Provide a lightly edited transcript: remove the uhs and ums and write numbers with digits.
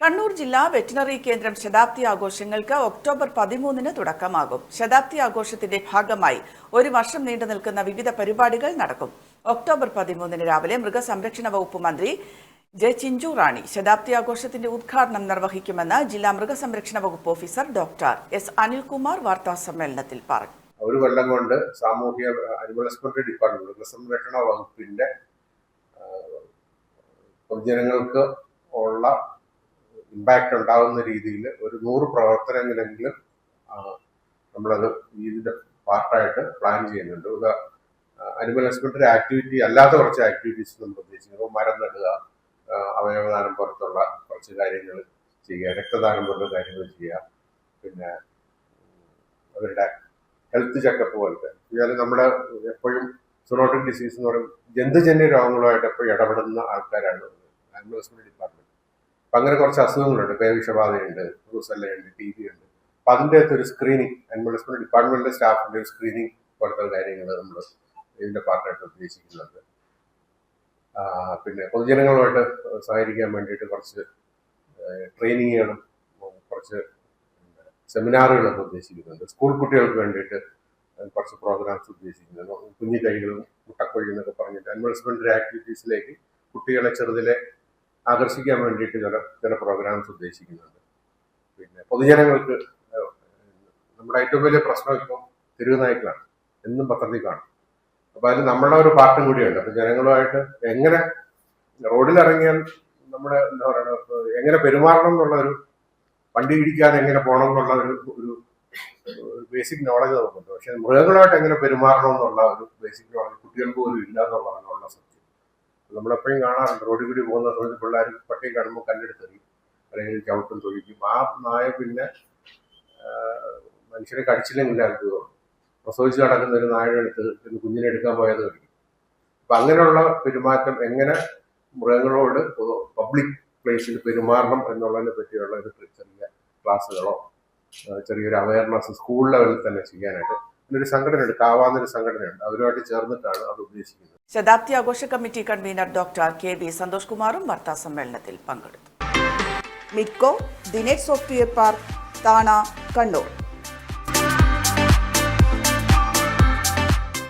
കണ്ണൂർ ജില്ലാ വെറ്റിനറി കേന്ദ്രം ശതാബ്ദി ആഘോഷങ്ങൾക്ക് ഒക്ടോബർ 13-ന് തുടക്കമാകും. ശതാബ്ദി ആഘോഷത്തിന്റെ ഭാഗമായി ഒരു വർഷം നീണ്ടു നിൽക്കുന്ന വിവിധ പരിപാടികൾ നടക്കും. ഒക്ടോബർ 13-ന് രാവിലെ മൃഗസംരക്ഷണ വകുപ്പ് മന്ത്രി ജെ ചിഞ്ചു റാണി ശതാബ്ദി ആഘോഷത്തിന്റെ ഉദ്ഘാടനം നിർവഹിക്കുമെന്ന് ജില്ലാ മൃഗസംരക്ഷണ വകുപ്പ് ഓഫീസർ ഡോക്ടർ എസ് അനിൽകുമാർ വാർത്താസമ്മേളനത്തിൽ പറഞ്ഞു. ഒരു കൊല്ലം കൊണ്ട് സാമൂഹ്യ അനിമൽ ഹസ്ബൻഡറി ഡിപ്പാർട്ട്മെന്റ് മൃഗസംരക്ഷണ വകുപ്പിന്റെ പൊതുജനങ്ങൾക്ക് ഉള്ള ഇമ്പാക്റ്റ് ഉണ്ടാകുന്ന രീതിയിൽ ഒരു 100 പ്രവർത്തനങ്ങളെങ്കിലും നമ്മളത് ഇതിന്റെ പാർട്ടായിട്ട് പ്ലാൻ ചെയ്യുന്നുണ്ട്. അനിമൽ ഹസ്ബൻഡറി ആക്ടിവിറ്റി അല്ലാത്ത കുറച്ച് ആക്ടിവിറ്റീസ് നമ്മൾ ഉദ്ദേശിക്കുന്നത് മരം നടുക, അവയവദാനം പുറത്തുള്ള കുറച്ച് കാര്യങ്ങൾ ചെയ്യുക, രക്തദാനം പോലുള്ള കാര്യങ്ങൾ ചെയ്യുക, പിന്നെ അവരുടെ ഹെൽത്ത് ചെക്കപ്പ് പോലത്തെ. ഇയാൾ നമ്മുടെ എപ്പോഴും സൂണോട്ടിക് ഡിസീസ് എന്ന് പറയും ജന്തുജന്യ രോഗങ്ങളുമായിട്ട് എപ്പോഴും ഇടപെടുന്ന ആൾക്കാരാണ് അനിമൽ ഹസ്ബൻഡറി ഡിപ്പാർട്ട്മെന്റ്. അപ്പം അങ്ങനെ കുറച്ച് അസുഖങ്ങളുണ്ട്, പേവിഷബാധയുണ്ട്, റുസല്ലയുണ്ട്, TB ഉണ്ട്. അപ്പം അതിൻ്റെ അകത്ത് ഒരു സ്ക്രീനിങ് അനിമൽ ഹസ്ബൻഡറി ഡിപ്പാർട്ട്മെന്റിലെ സ്റ്റാഫിന്റെ ഒരു സ്ക്രീനിങ് പോലത്തെ കാര്യങ്ങൾ നമ്മൾ ഇതിന്റെ പാർട്ടായിട്ട് ഉദ്ദേശിക്കുന്നുണ്ട്. പിന്നെ പൊതുജനങ്ങളുമായിട്ട് സഹകരിക്കാൻ വേണ്ടിയിട്ട് കുറച്ച് ട്രെയിനിങ്ങുകളും കുറച്ച് സെമിനാറുകളൊക്കെ ഉദ്ദേശിക്കുന്നുണ്ട്. സ്കൂൾ കുട്ടികൾക്ക് വേണ്ടിയിട്ട് കുറച്ച് പ്രോഗ്രാംസ് ഉദ്ദേശിക്കുന്നുണ്ട്. കുഞ്ഞു കൈകളും മുട്ടക്കൊഴി എന്നൊക്കെ പറഞ്ഞിട്ട് അനിമൽ ഹസ്ബൻഡറി ആക്ടിവിറ്റീസിലേക്ക് കുട്ടികളെ ചെറുതിലെ ആകർഷിക്കാൻ വേണ്ടിയിട്ട് ചില പ്രോഗ്രാംസ് ഉദ്ദേശിക്കുന്നുണ്ട്. പിന്നെ പൊതുജനങ്ങൾക്ക് നമ്മുടെ ഏറ്റവും വലിയ പ്രശ്നം ഇപ്പം തെരുവുനായ്ക്കളാണ്, എന്നും പത്രത്തിൽ കാണും. അപ്പം അതിൽ നമ്മളുടെ ഒരു പാർട്ടും കൂടിയുണ്ട്. അപ്പം ജനങ്ങളുമായിട്ട് എങ്ങനെ റോഡിലിറങ്ങിയാൽ നമ്മുടെ എന്താ പറയുക എങ്ങനെ പെരുമാറണം എന്നുള്ള ഒരു വണ്ടി ഇടിക്കാതെ എങ്ങനെ പോകണം എന്നുള്ള ഒരു ബേസിക് നോളജ് നമുക്കുണ്ട്. പക്ഷെ മൃഗങ്ങളുമായിട്ട് എങ്ങനെ പെരുമാറണം എന്നുള്ള ഒരു ബേസിക് നോളജ് കുട്ടികൾക്ക് പോലും ഇല്ല എന്നുള്ളതാണ് സത്യം. നമ്മളെപ്പോഴും കാണാറുണ്ട് റോഡിൽ കൂടി പോകുന്ന സമയത്ത് പിള്ളേർ പട്ടിയെ കാണുമ്പോൾ കല്ലെടുത്തെറിയും, അല്ലെങ്കിൽ ചവിട്ടും തൊഴിക്കും. ആ നായ പിന്നെ മനുഷ്യരെ കടിച്ചില്ലെങ്കിൽ അത്ഭുതമാണ്. പ്രസവിച്ച് നടക്കുന്ന ഒരു നായയുടെ അടുത്ത് കുഞ്ഞിനെ എടുക്കാൻ പോയത് കഴിക്കും. അപ്പം അങ്ങനെയുള്ള പെരുമാറ്റം എങ്ങനെ മൃഗങ്ങളോട് പബ്ലിക് പ്ലേസിൽ പെരുമാറണം എന്നുള്ളതിനെ പറ്റിയുള്ള ഒരു ചെറിയ ക്ലാസ്സുകളോ ചെറിയൊരു അവയർനെസ് സ്കൂൾ ലെവലിൽ തന്നെ ചെയ്യാനായിട്ട് ഒരു സംഘടനയുണ്ട്, കാവാന്നൊരു സംഘടനയുണ്ട്, അവരുമായിട്ട് ചേർന്നിട്ടാണ് അത് ഉദ്ദേശിക്കുന്നത്. ശതാബ്ദി ആഘോഷ committee convener doctor KV Santhosh കുമാറും വാർത്താ സമ്മേളനത്തിൽ പങ്കെടുത്തു. മിഡ്കോ ദിനേറ്റ് സോഫ്റ്റ്വെയർ പാർക്ക് താണ, കണ്ണൂർ.